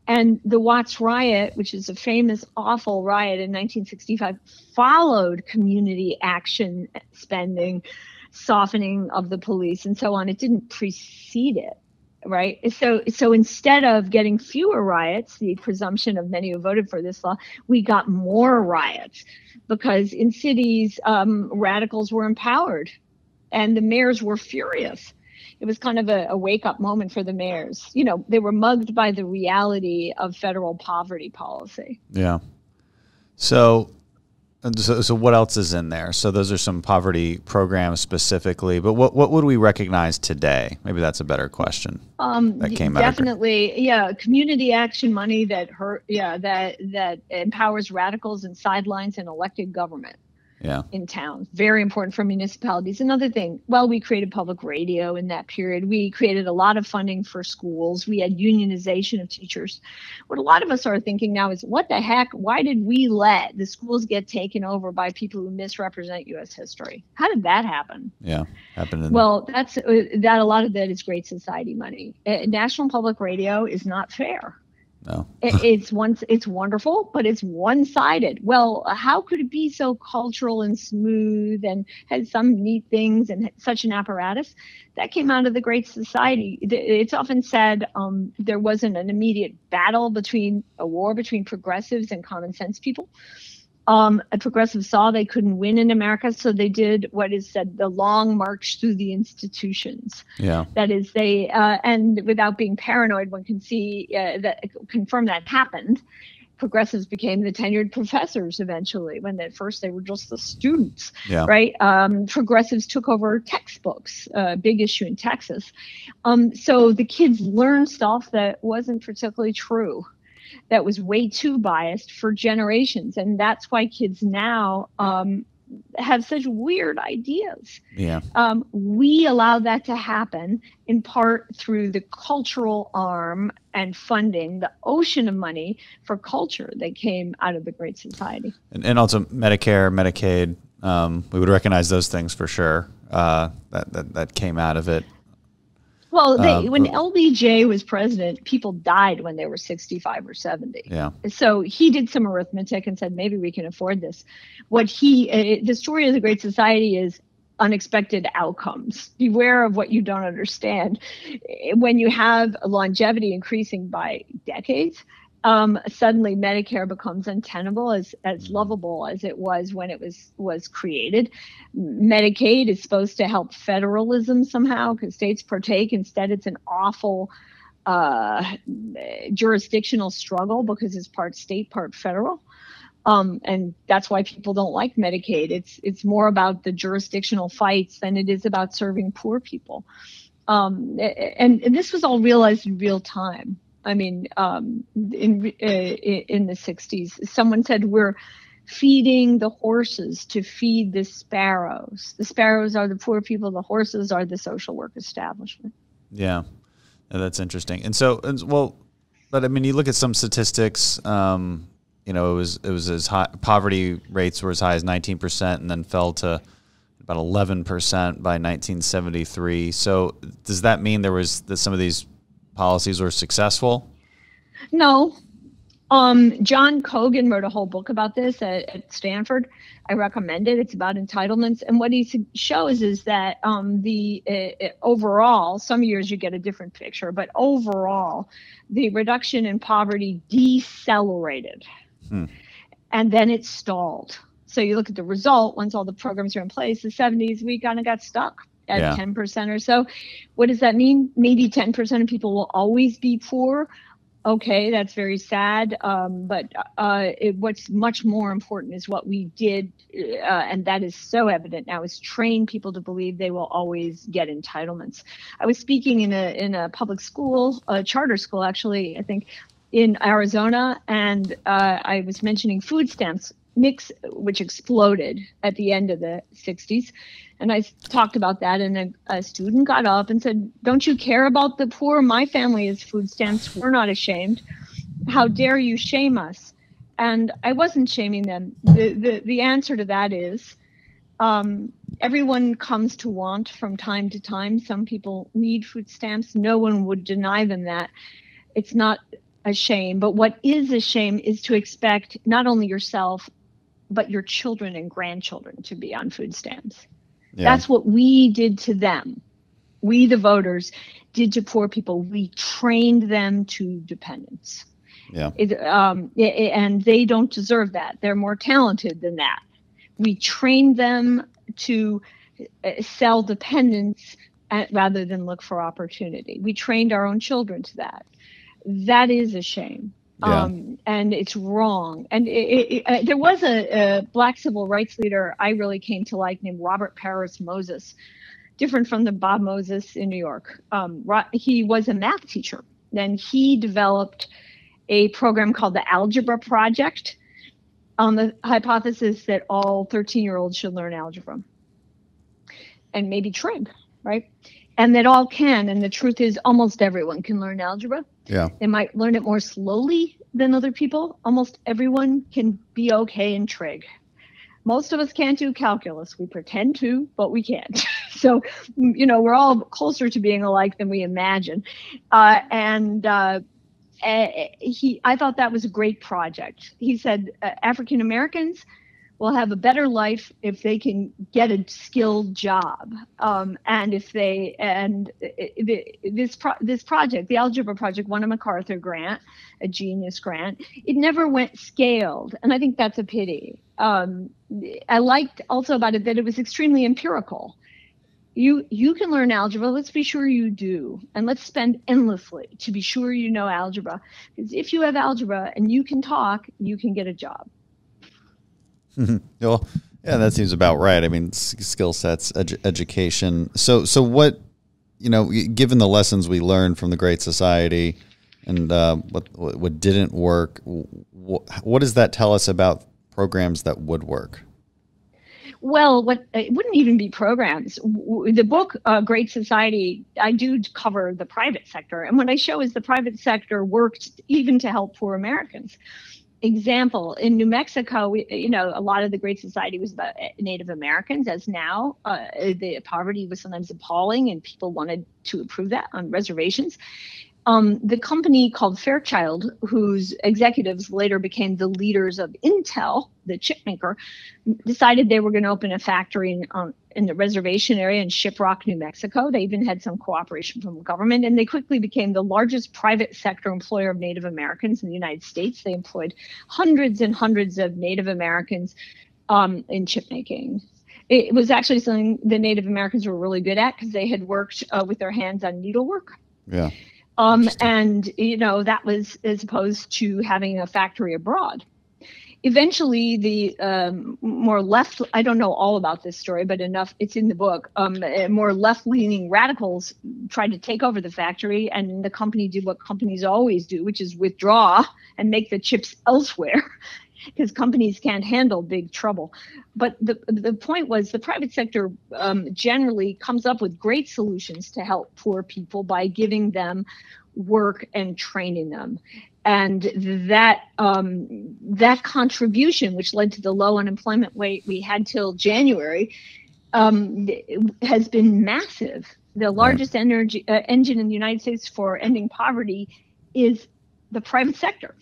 And the Watts riot, which is a famous, awful riot in 1965, followed community action spending, softening of the police, and so on. It didn't precede it, right? So instead of getting fewer riots, the presumption of many who voted for this law, we got more riots, because in cities, radicals were empowered and the mayors were furious. It was kind of a wake-up moment for the mayors. They were mugged by the reality of federal poverty policy. Yeah. So what else is in there? So those are some poverty programs specifically, but what would we recognize today? Maybe that's a better question. That came definitely, community action money that empowers radicals and sidelines and elected government. In towns. Very important for municipalities. Another thing, we created public radio in that period. We created a lot of funding for schools. We had unionization of teachers. What a lot of us are thinking now is, what the heck? Why did we let the schools get taken over by people who misrepresent U.S. history? How did that happen? Yeah, happened. That's that. A lot of that is Great Society money. National Public Radio is not fair. No. It's wonderful, but it's one-sided. Well, how could it be so cultural and smooth and had some neat things and such an apparatus? That came out of the Great Society. It's often said there wasn't an immediate a war between progressives and common sense people. Progressives saw they couldn't win in America, so they did what is said the long march through the institutions. Yeah. That is, they and without being paranoid, one can confirm that happened. Progressives became the tenured professors eventually, when at first they were just the students. Yeah. Right. Progressives took over textbooks, big issue in Texas. So the kids learned stuff that wasn't particularly true, that was way too biased for generations. And that's why kids now have such weird ideas. Yeah. We allow that to happen in part through the cultural arm and funding, the ocean of money for culture that came out of the Great Society. And also Medicare, Medicaid, we would recognize those things for sure. That came out of it. Well, when LBJ was president, people died when they were 65 or 70. Yeah. So he did some arithmetic and said, maybe we can afford this. The story of the Great Society is unexpected outcomes. Beware of what you don't understand. When you have longevity increasing by decades, suddenly Medicare becomes untenable, as lovable as it was when it was created. Medicaid is supposed to help federalism somehow because states partake. Instead, it's an awful jurisdictional struggle because it's part state, part federal. And that's why people don't like Medicaid. It's more about the jurisdictional fights than it is about serving poor people. And this was all realized in real time. I mean, in the 60s, someone said we're feeding the horses to feed the sparrows. The sparrows are the poor people. The horses are the social work establishment. Yeah, that's interesting. But I mean, you look at some statistics. It was as high. Poverty rates were as high as 19%, and then fell to about 11% by 1973. So does that mean some of these policies were successful? No. John Cogan wrote a whole book about this at Stanford. I recommend it. It's about entitlements. And what he shows is that overall, some years you get a different picture, but overall, the reduction in poverty decelerated. And then it stalled. So you look at the result, once all the programs are in place, the 70s, we kind of got stuck at 10% or so. What does that mean? Maybe 10% of people will always be poor. Okay, that's very sad. But what's much more important is what we did, and that is so evident now, is train people to believe they will always get entitlements. I was speaking in a public school, a charter school, actually, I think, in Arizona, and I was mentioning food stamps which exploded at the end of the 60s. And I talked about that, and a student got up and said, "Don't you care about the poor? My family is food stamps. We're not ashamed. How dare you shame us?" And I wasn't shaming them. The answer to that is everyone comes to want from time to time. Some people need food stamps. No one would deny them that. It's not a shame. But what is a shame is to expect not only yourself, but your children and grandchildren to be on food stamps. Yeah. That's what we did to them. We, the voters, did to poor people. We trained them to dependence. Yeah. And they don't deserve that. They're more talented than that. We trained them to sell dependence rather than look for opportunity. We trained our own children to that. That is a shame. Yeah. And it's wrong. And there was a Black civil rights leader I really came to like named Robert Paris Moses, different from the Bob Moses in New York. He was a math teacher. Then he developed a program called the Algebra Project on the hypothesis that all 13-year-olds should learn algebra and maybe trig, right? And that all can. And the truth is almost everyone can learn algebra. Yeah. They might learn it more slowly than other people. Almost everyone can be okay in trig. Most of us can't do calculus. We pretend to, but we can't. So, we're all closer to being alike than we imagine. I thought that was a great project. He said African Americans will have a better life if they can get a skilled job. This project, the Algebra Project, won a MacArthur grant, a Genius grant. It never went scaled, and I think that's a pity. I liked also about it that it was extremely empirical. You can learn algebra. Let's be sure you do, and let's spend endlessly to be sure you know algebra. Because if you have algebra and you can talk, you can get a job. Well, yeah, that seems about right. I mean, skill sets, education. So what, given the lessons we learned from the Great Society and what didn't work, what does that tell us about programs that would work? Well, it wouldn't even be programs. The book, Great Society, I do cover the private sector. And what I show is the private sector worked even to help poor Americans. Example, in New Mexico, a lot of the Great Society was about Native Americans, as now. The poverty was sometimes appalling, and people wanted to improve that on reservations. The company called Fairchild, whose executives later became the leaders of Intel, the chip maker, decided they were going to open a factory in the reservation area in Shiprock, New Mexico. They even had some cooperation from the government, and they quickly became the largest private sector employer of Native Americans in the United States. They employed hundreds and hundreds of Native Americans in chip making. It was actually something the Native Americans were really good at because they had worked with their hands on needlework. Yeah. That was as opposed to having a factory abroad. Eventually, the more left, I don't know all about this story, but enough, it's in the book, more left-leaning radicals tried to take over the factory, and the company did what companies always do, which is withdraw and make the chips elsewhere, because companies can't handle big trouble. But the point was the private sector generally comes up with great solutions to help poor people by giving them work and training them. And that contribution, which led to the low unemployment rate we had till January, has been massive. The largest engine in the United States for ending poverty is the private sector.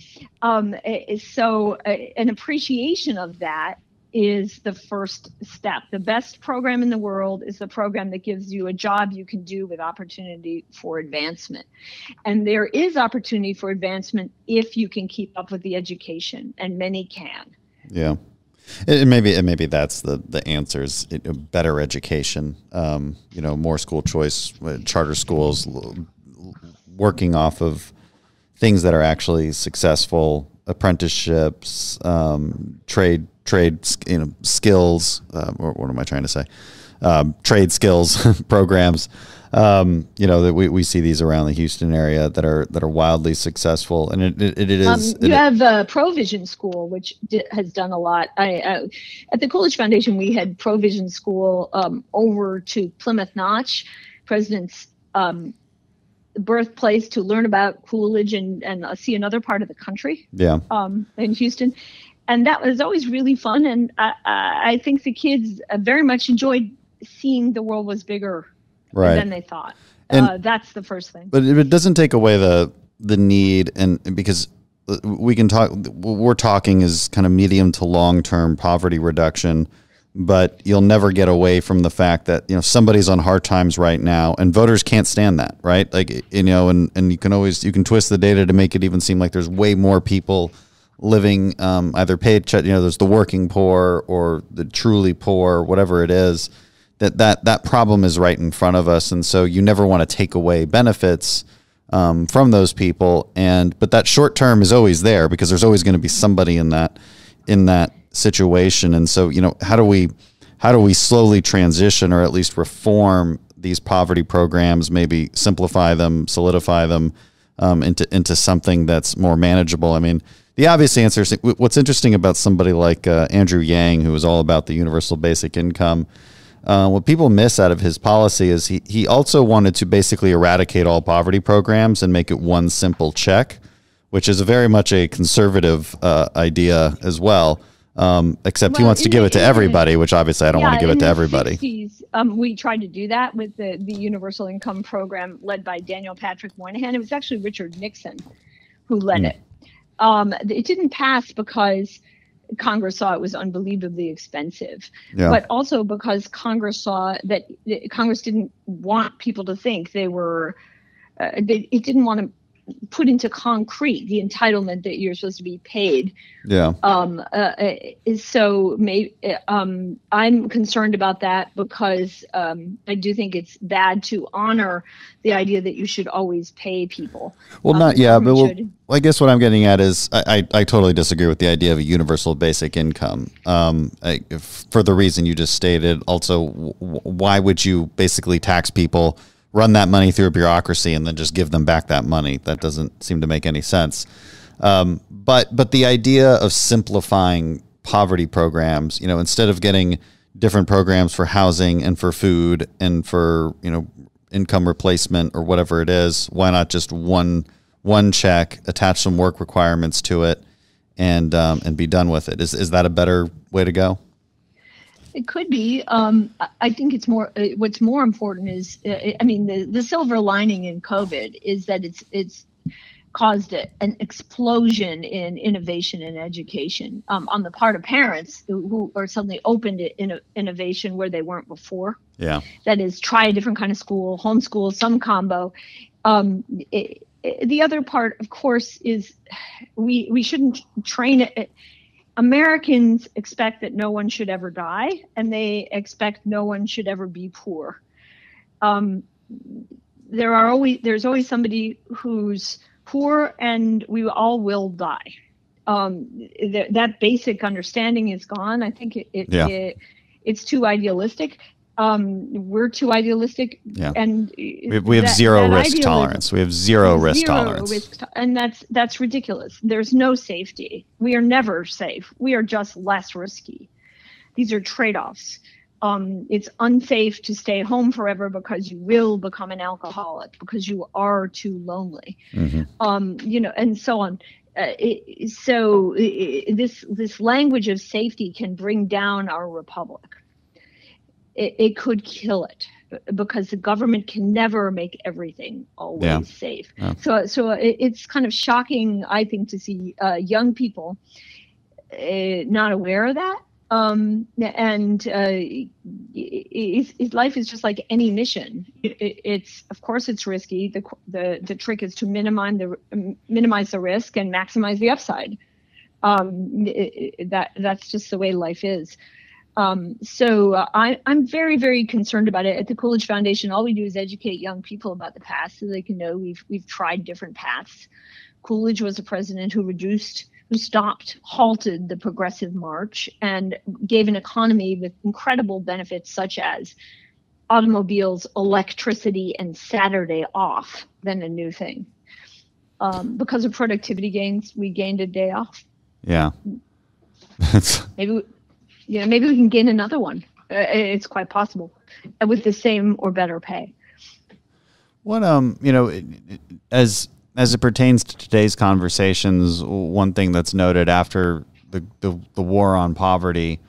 So an appreciation of that is the first step. The best program in the world is the program that gives you a job you can do with opportunity for advancement. And there is opportunity for advancement if you can keep up with the education, and many can. Yeah. And maybe that's the answers. Better education, more school choice, charter schools, working off of things that are actually successful, apprenticeships, trade, skills. What am I trying to say? Trade skills programs. That we see these around the Houston area that are wildly successful, and it is. You have Provision School, which has done a lot. At the Coolidge Foundation, we had Provision School over to Plymouth Notch, President's birthplace, to learn about Coolidge and see another part of the country. Yeah. In Houston, and that was always really fun. And I think the kids very much enjoyed seeing the world was bigger. Right. Than they thought. And that's the first thing. But it doesn't take away the need, and because we can talk, what we're talking is kind of medium to long-term poverty reduction, but you'll never get away from the fact that, somebody's on hard times right now, and voters can't stand that, right? Like, and you can twist the data to make it even seem like there's way more people living either paycheck, there's the working poor or the truly poor, whatever it is. That problem is right in front of us, and so you never want to take away benefits from those people. But that short term is always there because there's always going to be somebody in that situation. And so how do we slowly transition or at least reform these poverty programs? Maybe simplify them, solidify them into something that's more manageable. I mean, the obvious answer is what's interesting about somebody like Andrew Yang, who is all about the universal basic income. What people miss out of his policy is he also wanted to basically eradicate all poverty programs and make it one simple check, which is very much a conservative idea as well. Except he wants to give it to everybody, which obviously I don't want to give it to everybody. In the 60s, we tried to do that with the universal income program led by Daniel Patrick Moynihan. It was actually Richard Nixon who led it. It didn't pass because Congress saw it was unbelievably expensive, but also because Congress saw that Congress didn't want people to think they were, it didn't want to put into concrete the entitlement that you're supposed to be paid. Yeah. So I'm concerned about that because I do think it's bad to honor the idea that you should always pay people. Well, I guess what I'm getting at is I totally disagree with the idea of a universal basic income. For the reason you just stated. Also, why would you basically tax people, run that money through a bureaucracy, and then just give them back that money? That doesn't seem to make any sense. But the idea of simplifying poverty programs, instead of getting different programs for housing and for food and for, income replacement or whatever it is, why not just one check, attach some work requirements to it, and be done with it? Is that a better way to go? It could be. I think it's more. What's more important is, the silver lining in COVID is that it's caused an explosion in innovation and education on the part of parents who are suddenly open to innovation where they weren't before. Yeah. That is, try a different kind of school, homeschool, some combo. The other part, of course, is we shouldn't train it. Americans expect that no one should ever die, and they expect no one should ever be poor. There's always somebody who's poor, and we all will die. That basic understanding is gone. I think it's too idealistic. We're too idealistic, and we have zero risk tolerance. We have zero risk tolerance, and that's ridiculous. There's no safety. We are never safe. We are just less risky. These are trade-offs. It's unsafe to stay home forever because you will become an alcoholic, because you are too lonely, and so on. This language of safety can bring down our republic. It could kill it, because the government can never make everything always safe. Yeah. So it's kind of shocking, I think, to see young people not aware of that. Life is just like any mission. It's of course it's risky. The trick is to minimize the risk and maximize the upside. That's just the way life is. So I'm very, very concerned about it. At the Coolidge Foundation, all we do is educate young people about the past so they can know we've tried different paths. Coolidge was a president who halted the progressive march and gave an economy with incredible benefits such as automobiles, electricity, and Saturday off, then a new thing. Because of productivity gains, we gained a day off. Yeah. Maybe we can gain another one. It's quite possible, with the same or better pay. What as it pertains to today's conversations, one thing that's noted after the war on poverty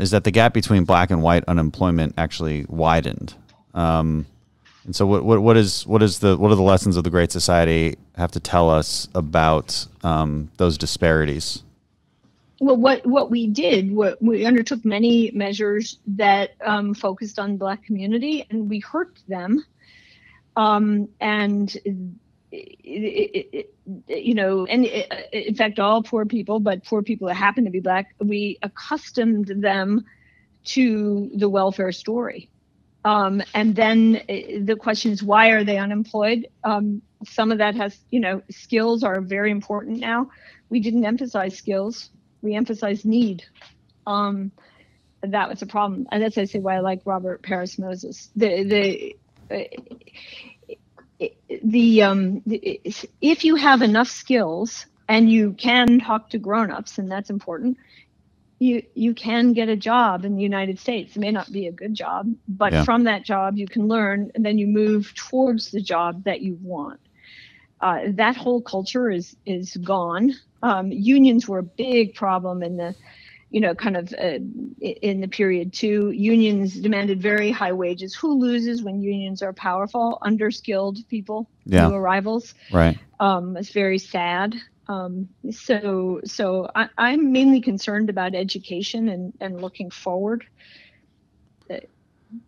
is that the gap between black and white unemployment actually widened. And so what are the lessons of the Great Society have to tell us about those disparities? Well, what we undertook many measures that focused on the Black community, and we hurt them. In fact, all poor people, but poor people that happen to be Black, we accustomed them to the welfare story. And then the question is, why are they unemployed? Some of that has, skills are very important now. We didn't emphasize skills. We emphasize need. That was a problem. And that's, I say, why I like Robert Paris Moses. If you have enough skills and you can talk to grown-ups, and that's important, you can get a job in the United States. It may not be a good job, but from that job you can learn, and then you move towards the job that you want. That whole culture is gone. Unions were a big problem in the, in the period too. Unions demanded very high wages. Who loses when unions are powerful? Underskilled people, new arrivals. Right. It's very sad. So I'm mainly concerned about education and looking forward.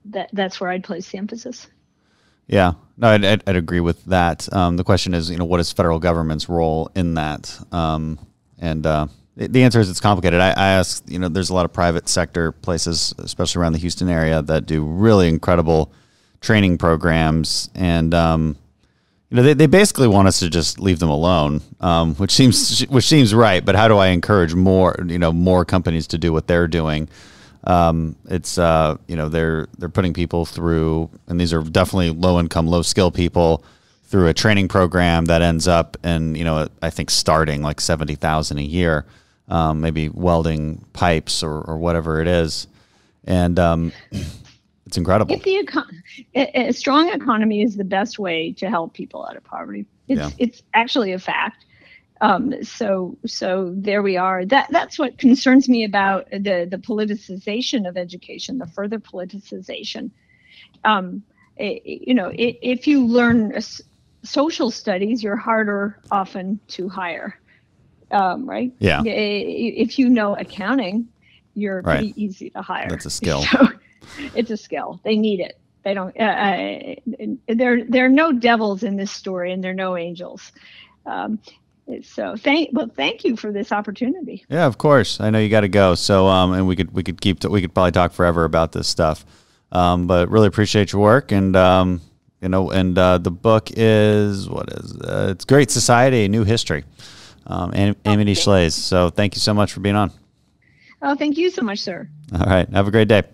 That's where I'd place the emphasis. Yeah, no, I'd agree with that. The question is, what is federal government's role in that? The answer is it's complicated. I ask, there's a lot of private sector places, especially around the Houston area, that do really incredible training programs, and they basically want us to just leave them alone, which seems right. But how do I encourage more companies to do what they're doing? It's they're putting people through, and these are definitely low income, low skill people, through a training program that ends up in, I think starting like $70,000 a year, maybe welding pipes or whatever it is. And, it's incredible. A strong economy is the best way to help people out of poverty. It's actually a fact. So there we are. That's what concerns me about the politicization of education, the further politicization. If you learn social studies, you're harder often to hire, right? Yeah. If you know accounting, you're pretty easy to hire. That's a skill. So it's a skill. They need it. They don't. There are no devils in this story, and there are no angels. So thank you for this opportunity. Yeah, of course. I know you got to go. So and we could probably talk forever about this stuff. But really appreciate your work, and the book is it's Great Society, a New History. Amity Shlaes. So thank you so much for being on. Oh, thank you so much, sir. All right. Have a great day.